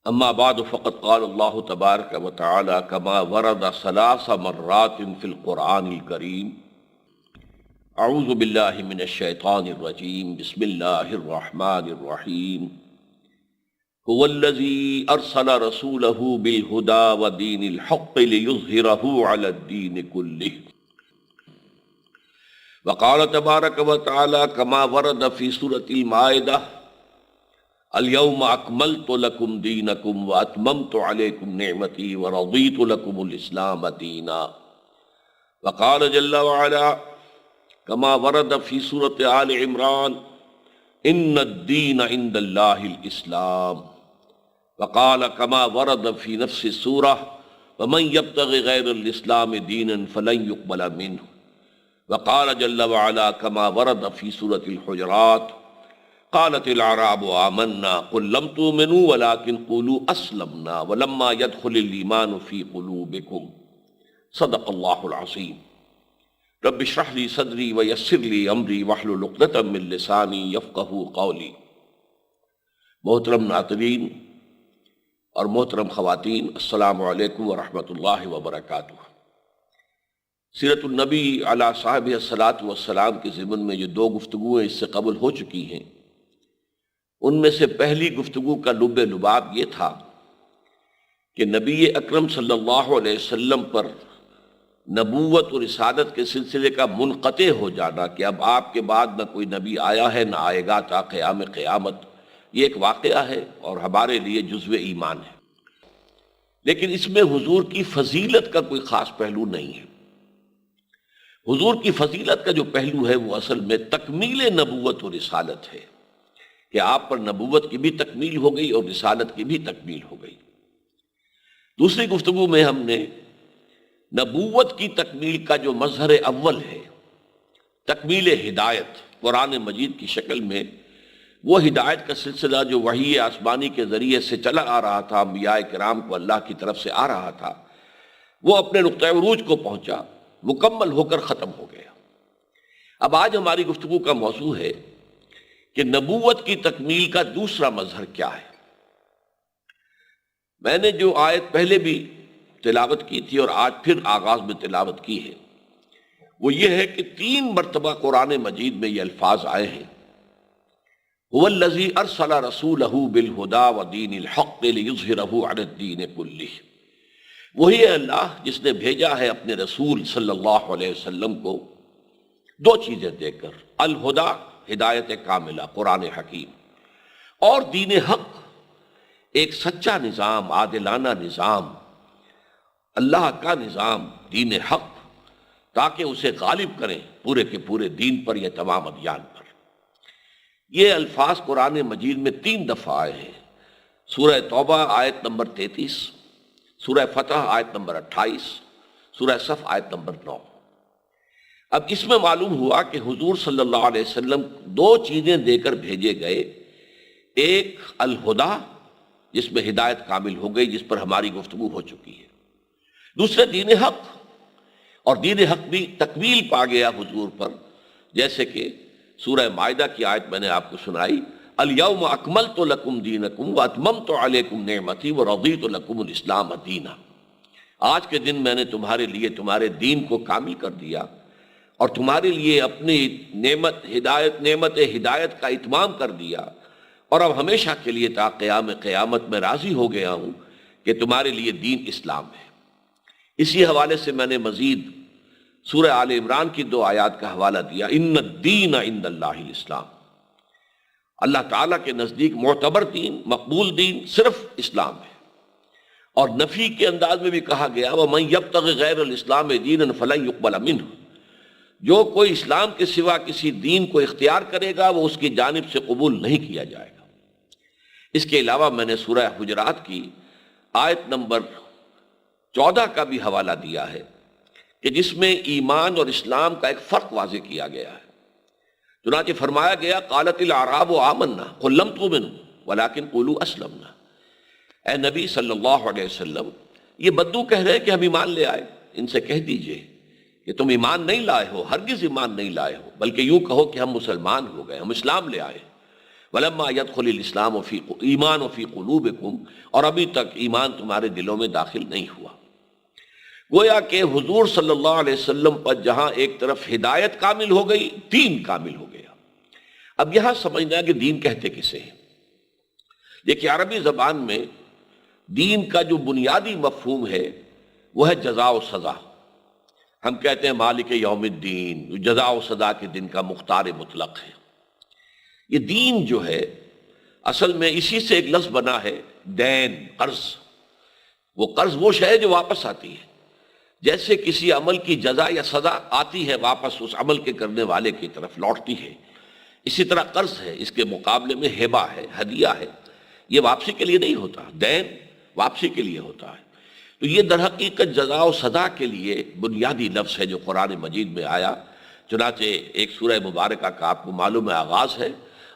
اما بعد فقد قال اللہ تبارک و تعالی کما ورد ثلاث مرات فی القرآن الکریم اعوذ باللہ من الشیطان الرجیم بسم اللہ الرحمن الرحیم هو الذی ارسل رسولہ بالہدى ودین الحق لیظہرہ علی الدین کلہ وقال تبارک و تعالی کما ورد فی سورۃ المائدہ اليوم اکملت لکم دینکم واتممت علیکم نعمتی ورضیت لکم الاسلام دینا وقال جل وعلا کما ورد فی سورۃ آل عمران ان الدین عند اللہ الاسلام وقال کما ورد فی نفس السورہ ومن یبتغ غیر الاسلام دینا فلن يقبل منہ وقال جل وعلا کما ورد فی سورۃ الحجرات قالت الاعراب آمنا قل لم تؤمنوا ولكن قولوا اسلمنا ولما يدخل الايمان في قلوبكم صدق اللہ العظیم رب اشرح لي صدری ويسر لي امری واحلل عقدۃ من لسانی یفقہوا قولی۔ محترم ناظرین اور محترم خواتین، السلام علیکم ورحمۃ اللہ وبرکاتہ۔ سیرت النبی علی صاحب الصلاۃ والسلام کے ضمن میں جو دو گفتگویں اس سے قبل ہو چکی ہیں، ان میں سے پہلی گفتگو کا لب لباب یہ تھا کہ نبی اکرم صلی اللہ علیہ وسلم پر نبوت اور رسالت کے سلسلے کا منقطع ہو جانا، کہ اب آپ کے بعد نہ کوئی نبی آیا ہے نہ آئے گا تا قیام قیامت، یہ ایک واقعہ ہے اور ہمارے لیے جزو ایمان ہے، لیکن اس میں حضور کی فضیلت کا کوئی خاص پہلو نہیں ہے۔ حضور کی فضیلت کا جو پہلو ہے وہ اصل میں تکمیل نبوت اور رسالت ہے، کہ آپ پر نبوت کی بھی تکمیل ہو گئی اور رسالت کی بھی تکمیل ہو گئی۔ دوسری گفتگو میں ہم نے نبوت کی تکمیل کا جو مظہر اول ہے، تکمیل ہدایت قرآن مجید کی شکل میں، وہ ہدایت کا سلسلہ جو وحی آسمانی کے ذریعے سے چلا آ رہا تھا، انبیاء کرام کو اللہ کی طرف سے آ رہا تھا، وہ اپنے نقطۂ عروج کو پہنچا، مکمل ہو کر ختم ہو گیا۔ اب آج ہماری گفتگو کا موضوع ہے کہ نبوت کی تکمیل کا دوسرا مظہر کیا ہے۔ میں نے جو آیت پہلے بھی تلاوت کی تھی اور آج پھر آغاز میں تلاوت کی ہے، وہ یہ ہے کہ 3 مرتبہ قرآن مجید میں یہ الفاظ آئے ہیں، هو الذی ارسل رسولہ بالہدی ودین الحق لیظہرہ علی الدین کلہ۔ وہی ہے اللہ جس نے بھیجا ہے اپنے رسول صلی اللہ علیہ وسلم کو 2 چیزیں دے کر، الہدی ہدایت کاملہ قرآن حکیم، اور دین حق ایک سچا نظام، عادلانہ نظام، اللہ کا نظام، دین حق، تاکہ اسے غالب کریں پورے کے پورے دین پر یا تمام ادیان پر۔ یہ الفاظ قرآن مجید میں 3 دفعہ آئے ہیں، سورہ توبہ آیت نمبر 33، سورہ فتح آیت نمبر 28، سورہ صف آیت نمبر 9۔ اب اس میں معلوم ہوا کہ حضور صلی اللہ علیہ وسلم 2 چیزیں دے کر بھیجے گئے، ایک الہدی جس میں ہدایت کامل ہو گئی، جس پر ہماری گفتگو ہو چکی ہے، دوسرے دین حق، اور دین حق بھی تکمیل پا گیا حضور پر، جیسے کہ سورہ مائدہ کی آیت میں نے آپ کو سنائی، الیوم اکملت لکم دینکم واتممت علیکم نعمتی ورضیت لکم الاسلام دینا۔ آج کے دن میں نے تمہارے لیے تمہارے دین کو کامل کر دیا اور تمہارے لیے اپنی نعمت ہدایت کا اتمام کر دیا، اور اب ہمیشہ کے لیے تا قیام قیامت میں راضی ہو گیا ہوں کہ تمہارے لیے دین اسلام ہے۔ اسی حوالے سے میں نے مزید سورہ آل عمران کی 2 آیات کا حوالہ دیا، ان الدین عند اللہ الاسلام، اللہ تعالیٰ کے نزدیک معتبر دین، مقبول دین صرف اسلام ہے۔ اور نفی کے انداز میں بھی کہا گیا وَمَن يَبْتَغِ غَيْرَ الْإِسْلَامِ دِينًا فَلَن يُقْبَلَ مِنْهُ، جو کوئی اسلام کے سوا کسی دین کو اختیار کرے گا وہ اس کی جانب سے قبول نہیں کیا جائے گا۔ اس کے علاوہ میں نے سورہ حجرات کی آیت نمبر 14 کا بھی حوالہ دیا ہے، کہ جس میں ایمان اور اسلام کا ایک فرق واضح کیا گیا ہے۔ چنانچہ فرمایا گیا قالت الاعراب آمنا قل لم تؤمنوا ولكن قولوا اسلمنا۔ اے نبی صلی اللہ علیہ وسلم، یہ بدو کہہ رہے کہ ہم ایمان لے آئے، ان سے کہہ دیجئے کہ تم ایمان نہیں لائے ہو، ہرگز ایمان نہیں لائے ہو، بلکہ یوں کہو کہ ہم مسلمان ہو گئے، ہم اسلام لے آئے۔ ولما يدخل الاسلام فی ایمان فی قلوبکم، اور ابھی تک ایمان تمہارے دلوں میں داخل نہیں ہوا۔ گویا کہ حضور صلی اللہ علیہ وسلم پر جہاں ایک طرف ہدایت کامل ہو گئی، دین کامل ہو گیا۔ اب یہاں سمجھنا ہے کہ دین کہتے کسے ہیں۔ دیکھیے عربی زبان میں دین کا جو بنیادی مفہوم ہے وہ ہے جزا و سزا۔ ہم کہتے ہیں مالک یوم الدین، جزا و سزا کے دن کا مختار مطلق ہے۔ یہ دین جو ہے اصل میں اسی سے ایک لفظ بنا ہے، دین، قرض۔ وہ قرض وہ شے ہے جو واپس آتی ہے، جیسے کسی عمل کی جزا یا سزا آتی ہے واپس اس عمل کے کرنے والے کی طرف لوٹتی ہے، اسی طرح قرض ہے، اس کے مقابلے میں ہبہ ہے، ہدیہ ہے۔ یہ واپسی کے لیے نہیں ہوتا، دین واپسی کے لیے ہوتا ہے۔ تو یہ در حقیقت جزا و سزا کے لیے بنیادی لفظ ہے جو قرآن مجید میں آیا۔ چنانچہ ایک سورہ مبارکہ کا آپ کو معلوم ہے آغاز ہے،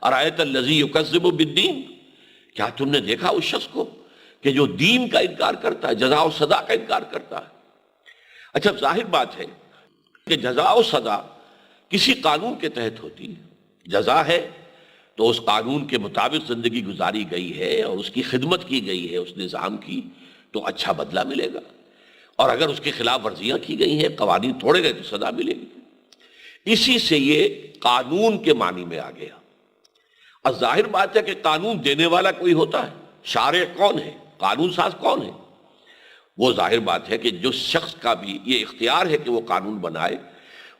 ارأیت الذی یکذب بالدین، کیا تم نے دیکھا اس شخص کو کہ جو دین کا انکار کرتا ہے، جزا و سزا کا انکار کرتا ہے۔ اچھا ظاہر بات ہے کہ جزا و سزا کسی قانون کے تحت ہوتی ہے۔ جزا ہے تو اس قانون کے مطابق زندگی گزاری گئی ہے اور اس کی خدمت کی گئی ہے اس نظام کی، تو اچھا بدلہ ملے گا، اور اگر اس کی خلاف ورزیاں کی گئی ہیں، قوانین توڑے گئے، تو سزا ملے گی۔ اسی سے یہ قانون کے معنی میں آ گیا۔ اور ظاہر بات ہے کہ قانون دینے والا کوئی ہوتا ہے، شارع کون ہے، قانون ساز کون ہے؟ وہ ظاہر بات ہے کہ جو شخص کا بھی یہ اختیار ہے کہ وہ قانون بنائے،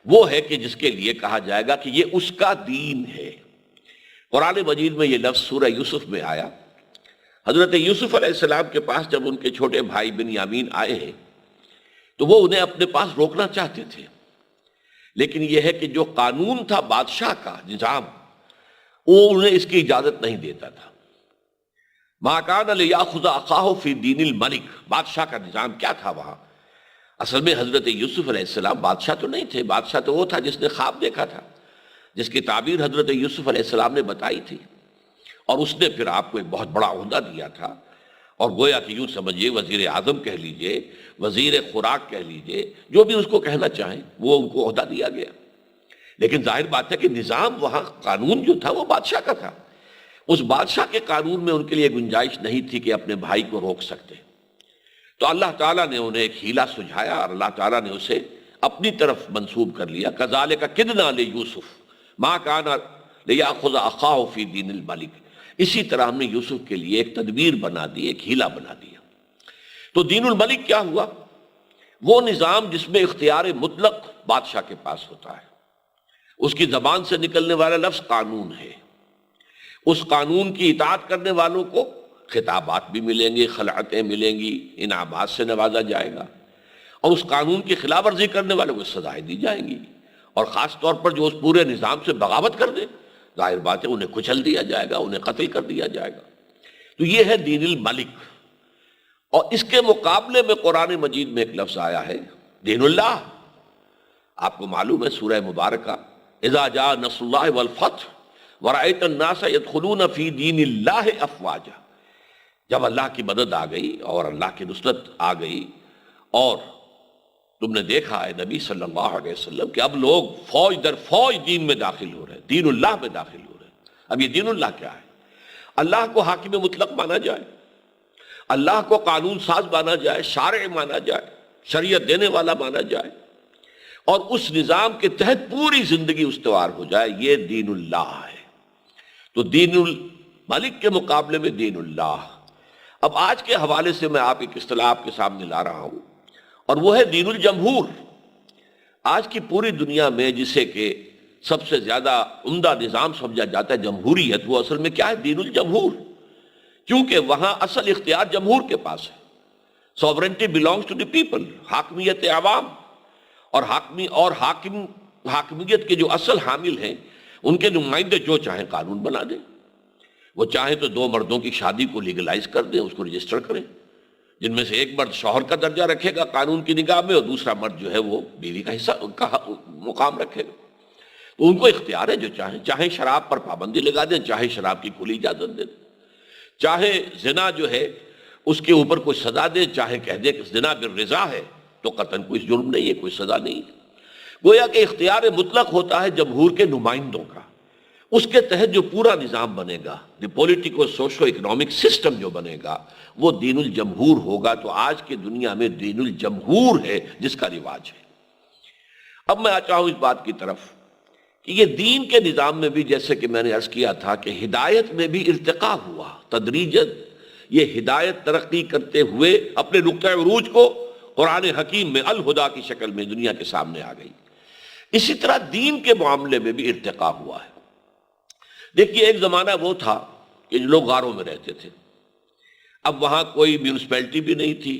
وہ ہے کہ جس کے لیے کہا جائے گا کہ یہ اس کا دین ہے۔ قرآن مجید میں یہ لفظ سورہ یوسف میں آیا۔ حضرت یوسف علیہ السلام کے پاس جب ان کے چھوٹے بھائی بنیامین آئے ہیں تو وہ انہیں اپنے پاس روکنا چاہتے تھے، لیکن یہ ہے کہ جو قانون تھا بادشاہ کا نظام، وہ انہیں اس کی اجازت نہیں دیتا تھا۔ ما کان لیأخذ اخاہ فی دین الملک، بادشاہ کا نظام کیا تھا وہاں؟ اصل میں حضرت یوسف علیہ السلام بادشاہ تو نہیں تھے، بادشاہ تو وہ تھا جس نے خواب دیکھا تھا، جس کی تعبیر حضرت یوسف علیہ السلام نے بتائی تھی، اور اس نے پھر آپ کو ایک بہت بڑا عہدہ دیا تھا، اور گویا کہ یوں سمجھیے وزیر اعظم کہہ لیجئے، وزیر خوراک کہہ لیجئے، جو بھی اس کو کہنا چاہیں، وہ ان کو عہدہ دیا گیا۔ لیکن ظاہر بات ہے کہ نظام وہاں، قانون جو تھا وہ بادشاہ کا تھا۔ اس بادشاہ کے قانون میں ان کے لیے گنجائش نہیں تھی کہ اپنے بھائی کو روک سکتے۔ تو اللہ تعالیٰ نے انہیں ایک ہیلہ سجھایا اور اللہ تعالیٰ نے اسے اپنی طرف منسوب کر لیا۔ کذالک کدنا لیوسف ما کان لیأخذ اخاہ فی دین الملک، اسی طرح ہم نے یوسف کے لیے ایک تدبیر بنا دی، ایک ہیلہ بنا دیا۔ تو دین الملک کیا ہوا؟ وہ نظام جس میں اختیار مطلق بادشاہ کے پاس ہوتا ہے، اس کی زبان سے نکلنے والا لفظ قانون ہے۔ اس قانون کی اطاعت کرنے والوں کو خطابات بھی ملیں گے، خلعتیں ملیں گی، انعامات سے نوازا جائے گا، اور اس قانون کی خلاف ورزی کرنے والوں کو سزائیں دی جائیں گی، اور خاص طور پر جو اس پورے نظام سے بغاوت کر دے، ظاہر بات ہے انہیں کچل دیا جائے گا، انہیں قتل کر دیا جائے گا۔ تو یہ ہے دین الملک۔ اور اس کے مقابلے میں قرآن مجید میں ایک لفظ آیا ہے دین اللہ۔ آپ کو معلوم ہے سورہ مبارکہ اذا جاء نصر اللہ والفتح ورأیت الناس يدخلون فی دین اللہ افواجا، جب اللہ کی مدد آ گئی اور اللہ کی نصرت آ گئی، اور تم نے دیکھا ہے نبی صلی اللہ علیہ وسلم کہ اب لوگ فوج در فوج دین میں داخل ہو رہے ہیں، دین اللہ میں داخل ہو رہے ہیں۔ اب یہ دین اللہ کیا ہے؟ اللہ کو حاکم مطلق مانا جائے، اللہ کو قانون ساز مانا جائے، شارع مانا جائے، شریعت دینے والا مانا جائے، اور اس نظام کے تحت پوری زندگی استوار ہو جائے، یہ دین اللہ ہے۔ تو دین الملک کے مقابلے میں دین اللہ۔ اب آج کے حوالے سے میں ایک اصطلاح آپ کے سامنے لا رہا ہوں، اور وہ ہے دین الجمہور۔ آج کی پوری دنیا میں جسے کہ سب سے زیادہ عمدہ نظام سمجھا جاتا ہے جمہوریت، وہ اصل میں کیا ہے؟ دین الجمہور، کیونکہ وہاں اصل اختیار جمہور کے پاس ہے۔ Sovereignty belongs to the people، حاکمیت عوام، اور حاکمیت کے جو اصل حامل ہیں ان کے نمائندے جو چاہیں قانون بنا دیں۔ وہ چاہیں تو دو مردوں کی شادی کو لیگلائز کر دیں، اس کو رجسٹر کریں، جن میں سے ایک مرد شوہر کا درجہ رکھے گا قانون کی نگاہ میں، اور دوسرا مرد جو ہے وہ بیوی کا حصہ کا مقام رکھے گا۔ تو ان کو اختیار ہے، جو چاہیں شراب پر پابندی لگا دیں، چاہے شراب کی کھلی اجازت دے دیں، چاہے زنا جو ہے اس کے اوپر کوئی سزا دے، چاہے کہہ دے کہ زنا بالرضا ہے تو قطعاً کوئی جرم نہیں ہے، کوئی سزا نہیں ہے۔ گویا کہ اختیار مطلق ہوتا ہے جمہور کے نمائندوں کا، اس کے تحت جو پورا نظام بنے گا، جو پولیٹیکو سوشو اکنامک سسٹم جو بنے گا، وہ دین الجمہور ہوگا۔ تو آج کی دنیا میں دین الجمہور ہے جس کا رواج ہے۔ اب میں آتا ہوں اس بات کی طرف کہ یہ دین کے نظام میں بھی، جیسے کہ میں نے عرض کیا تھا، کہ ہدایت میں بھی ارتقا ہوا تدریجاً۔ یہ ہدایت ترقی کرتے ہوئے اپنے نقطۂ عروج کو قرآن حکیم میں الہدا کی شکل میں دنیا کے سامنے آ گئی۔ اسی طرح دین کے معاملے میں بھی ارتقا ہوا ہے۔ دیکھیے، ایک زمانہ وہ تھا کہ جو لوگ غاروں میں رہتے تھے، اب وہاں کوئی میونسپلٹی بھی نہیں تھی،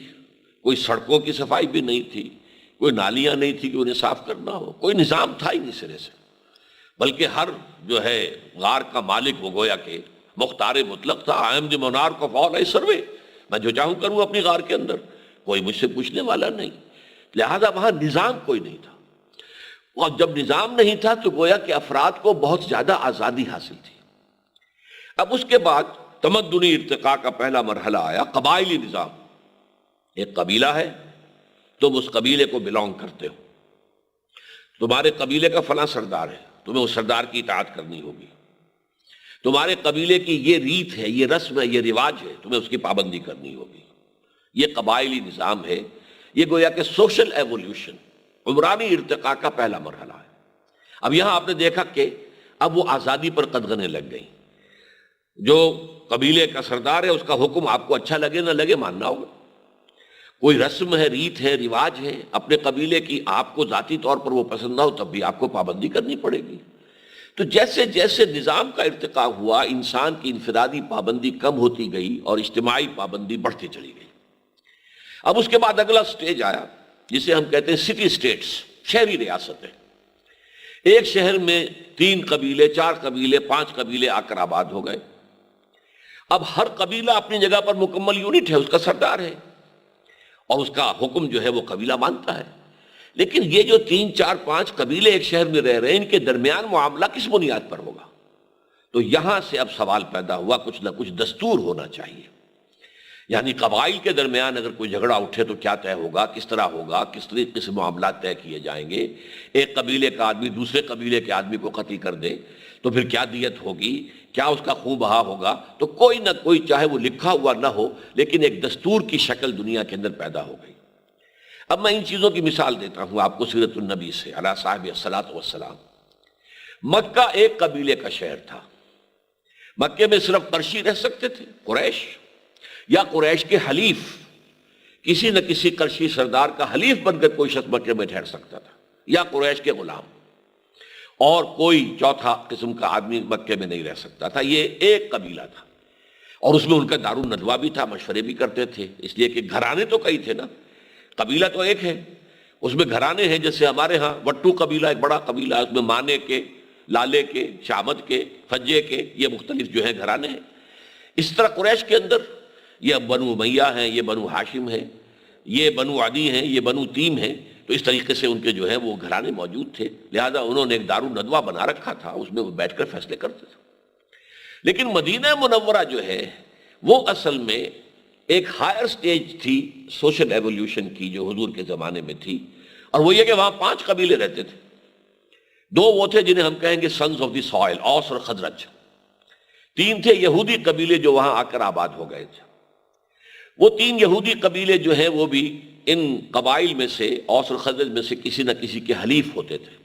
کوئی سڑکوں کی صفائی بھی نہیں تھی، کوئی نالیاں نہیں تھی کہ انہیں صاف کرنا ہو، کوئی نظام تھا ہی نہیں سرے سے، بلکہ ہر جو ہے غار کا مالک وہ گویا کہ مختار مطلق تھا۔ I am the monarch of all, I survey, میں جو چاہوں کروں اپنی غار کے اندر، کوئی مجھ سے پوچھنے والا نہیں۔ لہذا وہاں نظام کوئی نہیں تھا، اور جب نظام نہیں تھا تو گویا کہ افراد کو بہت زیادہ آزادی حاصل تھی۔ اب اس کے بعد تمدنی ارتقاء کا پہلا مرحلہ آیا، قبائلی نظام۔ ایک قبیلہ ہے، تم اس قبیلے کو بلونگ کرتے ہو، تمہارے قبیلے کا فلاں سردار ہے، تمہیں اس سردار کی اطاعت کرنی ہوگی، تمہارے قبیلے کی یہ ریت ہے، یہ رسم ہے، یہ رواج ہے، تمہیں اس کی پابندی کرنی ہوگی۔ یہ قبائلی نظام ہے، یہ گویا کہ سوشل ایولیوشن، عمرانی ارتقاء کا پہلا مرحلہ ہے۔ اب یہاں آپ نے دیکھا کہ اب وہ آزادی پر قدغنیں لگ گئیں۔ جو قبیلے کا سردار ہے، اس کا حکم آپ کو اچھا لگے نہ لگے ماننا ہوگا۔ کوئی رسم ہے، ریت ہے، رواج ہے اپنے قبیلے کی، آپ کو ذاتی طور پر وہ پسند نہ ہو تب بھی آپ کو پابندی کرنی پڑے گی۔ تو جیسے جیسے نظام کا ارتقاء ہوا، انسان کی انفرادی پابندی کم ہوتی گئی اور اجتماعی پابندی بڑھتی چلی گئی۔ اب اس کے بعد اگلا سٹیج آیا جسے ہم کہتے ہیں سٹی سٹیٹس، شہری ریاستیں۔ ایک شہر میں 3 قبیلے، 4 قبیلے، 5 قبیلے آ کر آباد ہو گئے۔ اب ہر قبیلہ اپنی جگہ پر مکمل یونٹ ہے، اس کا سردار ہے اور اس کا حکم جو ہے وہ قبیلہ مانتا ہے۔ لیکن یہ جو 3، 4، 5 قبیلے ایک شہر میں رہ رہے ہیں، ان کے درمیان معاملہ کس بنیاد پر ہوگا؟ تو یہاں سے اب سوال پیدا ہوا، کچھ نہ کچھ دستور ہونا چاہیے۔ یعنی قبائل کے درمیان اگر کوئی جھگڑا اٹھے تو کیا طے ہوگا، کس طرح ہوگا، کس طریقے سے معاملات طے کیے جائیں گے۔ ایک قبیلے کا آدمی دوسرے قبیلے کے آدمی کو قتل کر دے تو پھر کیا دیت ہوگی، کیا اس کا خون بہا ہوگا؟ تو کوئی نہ کوئی، چاہے وہ لکھا ہوا نہ ہو، لیکن ایک دستور کی شکل دنیا کے اندر پیدا ہو گئی۔ اب میں ان چیزوں کی مثال دیتا ہوں آپ کو سیرت النبی سے علیہ صاحب الصلاۃ والسلام۔ مکہ ایک قبیلے کا شہر تھا۔ مکے میں صرف قرشی رہ سکتے تھے، قریش، یا قریش کے حلیف، کسی نہ کسی قرشی سردار کا حلیف بن کر کوئی شخص مکے میں ٹھہر سکتا تھا، یا قریش کے غلام، اور کوئی چوتھا قسم کا آدمی مکے میں نہیں رہ سکتا تھا۔ یہ ایک قبیلہ تھا، اور اس میں ان کا دارالندوہ بھی تھا، مشورے بھی کرتے تھے، اس لیے کہ گھرانے تو کئی تھے نا، قبیلہ تو ایک ہے، اس میں گھرانے ہیں۔ جیسے ہمارے ہاں وٹو قبیلہ ایک بڑا قبیلہ ہے، اس میں مانے کے، لالے کے، شامت کے، فجے کے، یہ مختلف جو ہیں گھرانے ہیں۔ اس طرح قریش کے اندر یہ بنو امیہ ہیں، یہ بنو ہاشم ہیں، یہ بنو عدی ہیں، یہ بنو تیم ہیں۔ تو اس طریقے سے ان کے جو ہے وہ گھرانے موجود تھے، لہذا انہوں نے ایک دارالندوہ بنا رکھا تھا، اس میں وہ بیٹھ کر فیصلے کرتے تھے۔ لیکن مدینہ منورہ جو ہے وہ اصل میں ایک ہائر سٹیج تھی سوشل ایولیوشن کی، جو حضور کے زمانے میں تھی، اور وہ یہ کہ وہاں 5 قبیلے رہتے تھے۔ 2 وہ تھے جنہیں ہم کہیں گے سنز آف دی سوائل، اوس اور خزرج۔ 3 تھے یہودی قبیلے جو وہاں آ کر آباد ہو گئے تھے۔ وہ 3 یہودی قبیلے جو ہیں وہ بھی ان قبائل میں سے، اوس اور خزرج میں سے کسی نہ کسی کے حلیف ہوتے تھے۔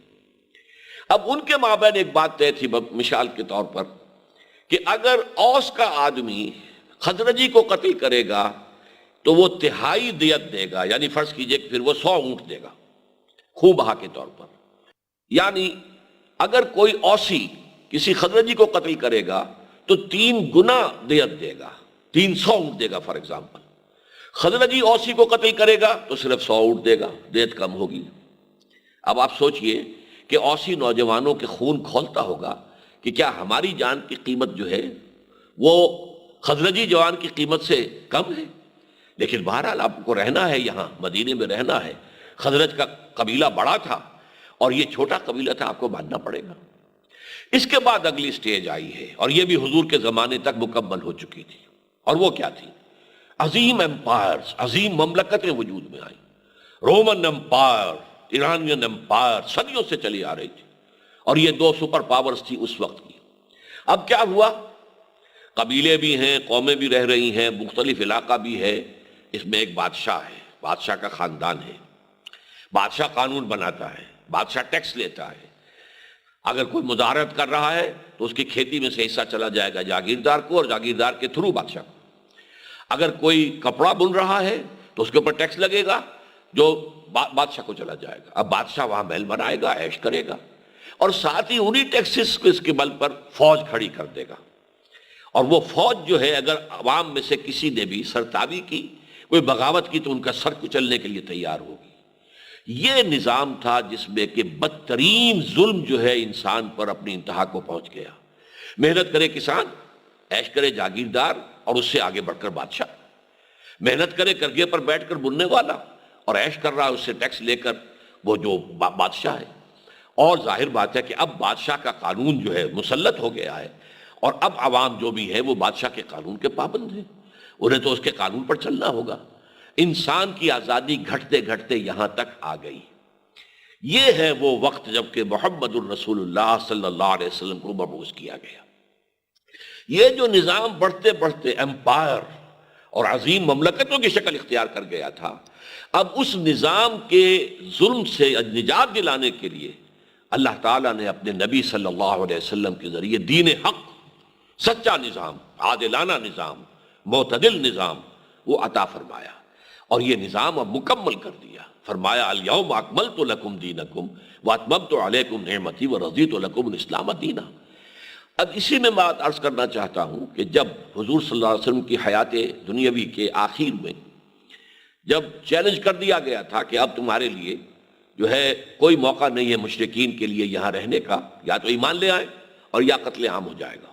اب ان کے مابین ایک بات طے تھی مثال کے طور پر کہ اگر اوس کا آدمی خزرجی کو قتل کرے گا تو وہ 1/3 دیت دے گا، یعنی فرض کیجئے کہ پھر وہ 100 اونٹ دے گا خون بہا کے طور پر۔ یعنی اگر کوئی اوسی کسی خزرجی کو قتل کرے گا تو 3 گنا دیت دے گا، 300 اونٹ دے گا فار ایگزامپل۔ خزرجی اوسی کو قتل کرے گا تو صرف 100 اونٹ دے گا، دیت کم ہوگی۔ اب آپ سوچئے کہ اوسی نوجوانوں کے خون کھولتا ہوگا کہ کیا ہماری جان کی قیمت جو ہے وہ خزرجی جوان کی قیمت سے کم ہے؟ لیکن بہرحال آپ کو رہنا ہے، یہاں مدینے میں رہنا ہے۔ خزرج کا قبیلہ بڑا تھا اور یہ چھوٹا قبیلہ تھا، آپ کو ماننا پڑے گا۔ اس کے بعد اگلی سٹیج آئی ہے، اور یہ بھی حضور کے زمانے تک مکمل ہو چکی تھی، اور وہ کیا تھی؟ عظیم امپائرز، عظیم مملکتیں وجود میں آئیں۔ رومن امپائر، ایرانین امپائر صدیوں سے چلی آ رہی تھی، اور یہ 2 سپر پاورز تھی اس وقت کی۔ اب کیا ہوا؟ قبیلے بھی ہیں، قومیں بھی رہ رہی ہیں، مختلف علاقہ بھی ہے، اس میں ایک بادشاہ ہے، بادشاہ کا خاندان ہے، بادشاہ قانون بناتا ہے، بادشاہ ٹیکس لیتا ہے، اگر کوئی مظاہرت کر رہا ہے تو اس کی کھیتی میں سے حصہ چلا جائے گا جاگیردار کو، اور جاگیردار کے تھرو بادشاہ کو، اگر کوئی کپڑا بن رہا ہے تو اس کے اوپر ٹیکس لگے گا جو بادشاہ کو چلا جائے گا۔ اب بادشاہ وہاں محل بنائے گا، عیش کرے گا، اور ساتھ ہی انہی ٹیکسز کو اس کے بل پر فوج کھڑی کر دے گا، اور وہ فوج جو ہے اگر عوام میں سے کسی نے بھی سرتابی کی، کوئی بغاوت کی، تو ان کا سر کچلنے کے لیے تیار ہوگی۔ یہ نظام تھا جس میں کہ بدترین ظلم جو ہے انسان پر اپنی انتہا کو پہنچ گیا۔ محنت کرے کسان، عیش کرے جاگیردار، اور اس سے آگے بڑھ کر بادشاہ۔ محنت کرے کرگے پر بیٹھ کر بننے والا، اور عیش کر رہا ہے اس سے ٹیکس لے کر وہ جو بادشاہ ہے۔ اور ظاہر بات ہے کہ اب بادشاہ کا قانون جو ہے مسلط ہو گیا ہے، اور اب عوام جو بھی ہے وہ بادشاہ کے قانون کے پابند ہیں، انہیں تو اس کے قانون پر چلنا ہوگا۔ انسان کی آزادی گھٹتے گھٹتے یہاں تک آ گئی۔ یہ ہے وہ وقت جب کہ محمد الرسول اللہ صلی اللہ علیہ وسلم کو مبعوث کیا گیا۔ یہ جو نظام بڑھتے بڑھتے امپائر اور عظیم مملکتوں کی شکل اختیار کر گیا تھا، اب اس نظام کے ظلم سے نجات دلانے کے لیے اللہ تعالیٰ نے اپنے نبی صلی اللہ علیہ وسلم کے ذریعے دین حق، سچا نظام، عادلانہ نظام، معتدل نظام وہ عطا فرمایا، اور یہ نظام اب مکمل کر دیا۔ فرمایا الیوم اکملت لکم دینکم واتممت علیکم نعمتی ورضیت لکم الاسلام دینا۔ اب اسی میں بات عرض کرنا چاہتا ہوں کہ جب حضور صلی اللہ علیہ وسلم کی حیات دنیاوی کے آخر میں جب چیلنج کر دیا گیا تھا کہ اب تمہارے لیے جو ہے کوئی موقع نہیں ہے مشرکین کے لیے یہاں رہنے کا، یا تو ایمان لے آئیں اور یا قتل عام ہو جائے گا،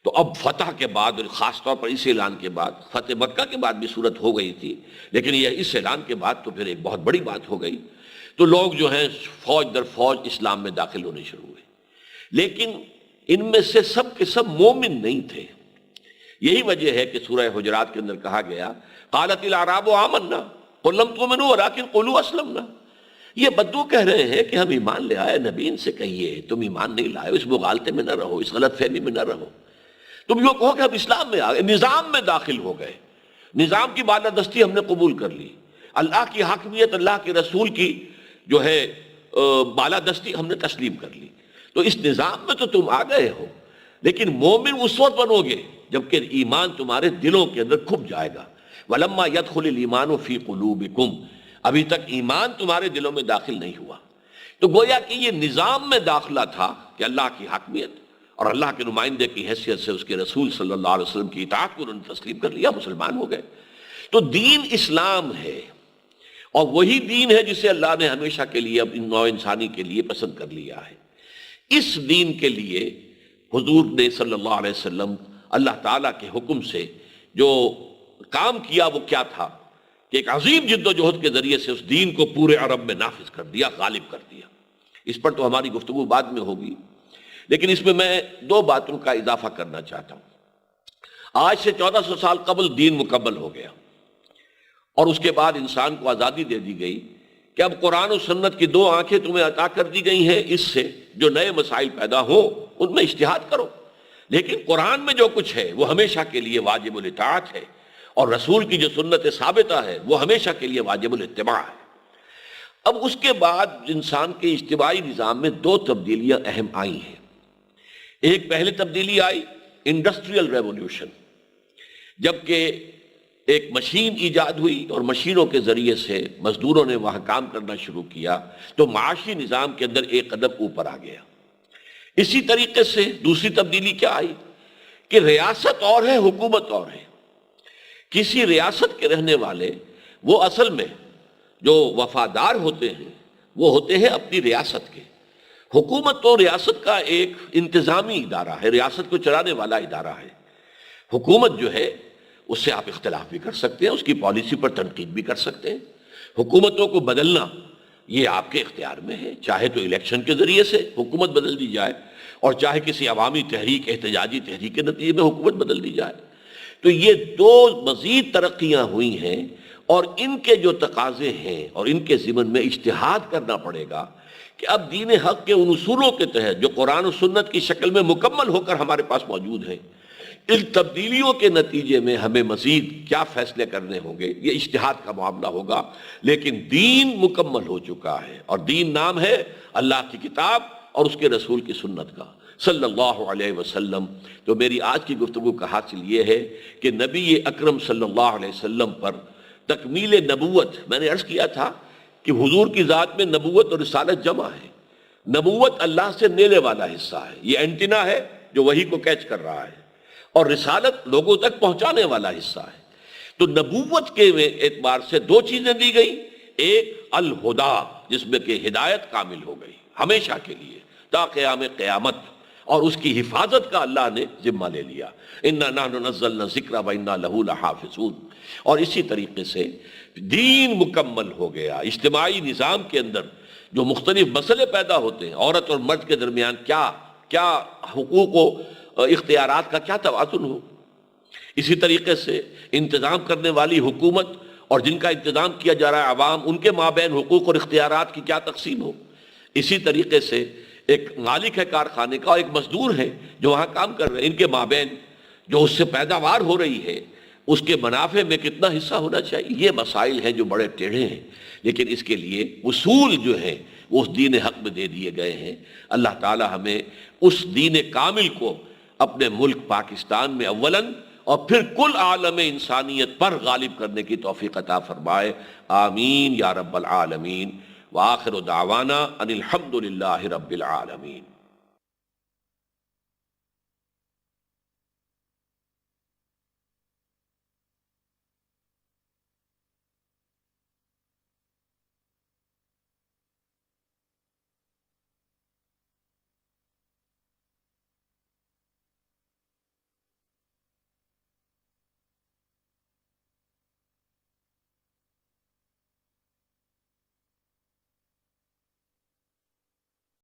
تو اب فتح کے بعد، اور خاص طور پر اس اعلان کے بعد، فتح مکہ کے بعد بھی صورت ہو گئی تھی، لیکن یہ اس اعلان کے بعد تو پھر ایک بہت بڑی بات ہو گئی، تو لوگ جو ہیں فوج در فوج اسلام میں داخل ہونے شروع ہوئے، لیکن ان میں سے سب کے سب مومن نہیں تھے۔ یہی وجہ ہے کہ سورہ حجرات کے اندر کہا گیا قالت الاعراب آمنا قل لم تؤمنوا ولکن قولوا اسلمنا۔ یہ بدو کہہ رہے ہیں کہ ہم ایمان لے آئے، نبی ان سے کہیے تم ایمان نہیں لائے، اس مغالطے میں نہ رہو، اس غلط فہمی میں نہ رہو، تم یوں کہو کہ ہم اسلام میں آ گئے، نظام میں داخل ہو گئے، نظام کی بالادستی ہم نے قبول کر لی، اللہ کی حاکمیت، اللہ کے رسول کی جو ہے بالادستی ہم نے تسلیم کر لی، تو اس نظام میں تو تم آ گئے ہو، لیکن مومن اس وقت بنو گے جبکہ ایمان تمہارے دلوں کے اندر کھپ جائے گا۔ وَلَمَّا يَدْخُلِ الْإِيمَانُ فِي قُلُوبِكُمْ، ابھی تک ایمان تمہارے دلوں میں داخل نہیں ہوا۔ تو گویا کہ یہ نظام میں داخلہ تھا کہ اللہ کی حاکمیت اور اللہ کے نمائندے کی حیثیت سے اس کے رسول صلی اللہ علیہ وسلم کی اطاعت کو انہوں نے تسلیم کر لیا، مسلمان ہو گئے۔ تو دین اسلام ہے، اور وہی دین ہے جسے اللہ نے ہمیشہ کے لیے اب نوع انسانی کے لیے پسند کر لیا ہے۔ اس دین کے لیے حضور نے صلی اللہ علیہ وسلم اللہ تعالیٰ کے حکم سے جو کام کیا وہ کیا تھا کہ ایک عظیم جد و جہد کے ذریعے سے اس دین کو پورے عرب میں نافذ کر دیا، غالب کر دیا۔ اس پر تو ہماری گفتگو بعد میں ہوگی، لیکن اس میں دو باتوں کا اضافہ کرنا چاہتا ہوں۔ آج سے 1400 سال قبل دین مکمل ہو گیا، اور اس کے بعد انسان کو آزادی دے دی گئی کہ اب قرآن و سنت کی دو آنکھیں تمہیں عطا کر دی گئی ہیں، اس سے جو نئے مسائل پیدا ہوں ان میں اجتہاد کرو، لیکن قرآن میں جو کچھ ہے وہ ہمیشہ کے لیے واجب الاطاعت ہے، اور رسول کی جو سنت ثابتہ ہے وہ ہمیشہ کے لیے واجب الاتباع ہے۔ اب اس کے بعد انسان کے اجتماعی نظام میں دو تبدیلیاں اہم آئی ہیں۔ ایک پہلے تبدیلی آئی انڈسٹریل ریولوشن، جبکہ ایک مشین ایجاد ہوئی اور مشینوں کے ذریعے سے مزدوروں نے وہاں کام کرنا شروع کیا، تو معاشی نظام کے اندر ایک قدم اوپر آ گیا۔ اسی طریقے سے دوسری تبدیلی کیا آئی کہ ریاست اور ہے، حکومت اور ہے۔ کسی ریاست کے رہنے والے وہ اصل میں جو وفادار ہوتے ہیں وہ ہوتے ہیں اپنی ریاست کے۔ حکومت تو ریاست کا ایک انتظامی ادارہ ہے، ریاست کو چلانے والا ادارہ ہے۔ حکومت جو ہے اس سے آپ اختلاف بھی کر سکتے ہیں، اس کی پالیسی پر تنقید بھی کر سکتے ہیں۔ حکومتوں کو بدلنا یہ آپ کے اختیار میں ہے، چاہے تو الیکشن کے ذریعے سے حکومت بدل دی جائے، اور چاہے کسی عوامی تحریک، احتجاجی تحریک کے نتیجے میں حکومت بدل دی جائے۔ تو یہ دو مزید ترقیاں ہوئی ہیں، اور ان کے جو تقاضے ہیں اور ان کے ضمن میں اجتہاد کرنا پڑے گا کہ اب دین حق کے ان اصولوں کے تحت جو قرآن و سنت کی شکل میں مکمل ہو کر ہمارے پاس موجود ہیں، ان تبدیلیوں کے نتیجے میں ہمیں مزید کیا فیصلے کرنے ہوں گے، یہ اجتہاد کا معاملہ ہوگا، لیکن دین مکمل ہو چکا ہے، اور دین نام ہے اللہ کی کتاب اور اس کے رسول کی سنت کا صلی اللہ علیہ وسلم۔ تو میری آج کی گفتگو کا حاصل یہ ہے کہ نبی اکرم صلی اللہ علیہ وسلم پر تکمیل نبوت، میں نے عرض کیا تھا کہ حضور کی ذات میں نبوت اور رسالت جمع ہے۔ نبوت اللہ سے لینے والا حصہ ہے، یہ اینٹینا ہے جو وحی کو کیچ کر رہا ہے، اور رسالت لوگوں تک پہنچانے والا حصہ ہے۔ تو نبوت کے اعتبار سے دو چیزیں دی گئی، ایک الہدا جس میں کہ ہدایت کامل ہو گئی ہمیشہ کے لیے تا قیام قیامت، اور اس کی حفاظت کا اللہ نے ذمہ لے لیا، انا نحن نزلنا الذکر وانا لہ لحافظون۔ اور اسی طریقے سے دین مکمل ہو گیا۔ اجتماعی نظام کے اندر جو مختلف مسئلے پیدا ہوتے ہیں، عورت اور مرد کے درمیان کیا حقوق و اختیارات کا کیا توازن ہو، اسی طریقے سے انتظام کرنے والی حکومت اور جن کا انتظام کیا جا رہا ہے عوام، ان کے مابین حقوق اور اختیارات کی کیا تقسیم ہو، اسی طریقے سے ایک مالک ہے کارخانے کا اور ایک مزدور ہے جو وہاں کام کر رہے ہیں، ان کے مابین جو اس سے پیداوار ہو رہی ہے اس کے منافع میں کتنا حصہ ہونا چاہیے، یہ مسائل ہیں جو بڑے ٹیڑھے ہیں، لیکن اس کے لیے اصول جو ہیں وہ اس دین حق میں دے دیے گئے ہیں۔ اللہ تعالی ہمیں اس دین کامل کو اپنے ملک پاکستان میں اولاً اور پھر کل عالم انسانیت پر غالب کرنے کی توفیق عطا فرمائے، آمین یا رب العالمین۔ وآخر دعوانا ان الحمد للہ رب العالمین۔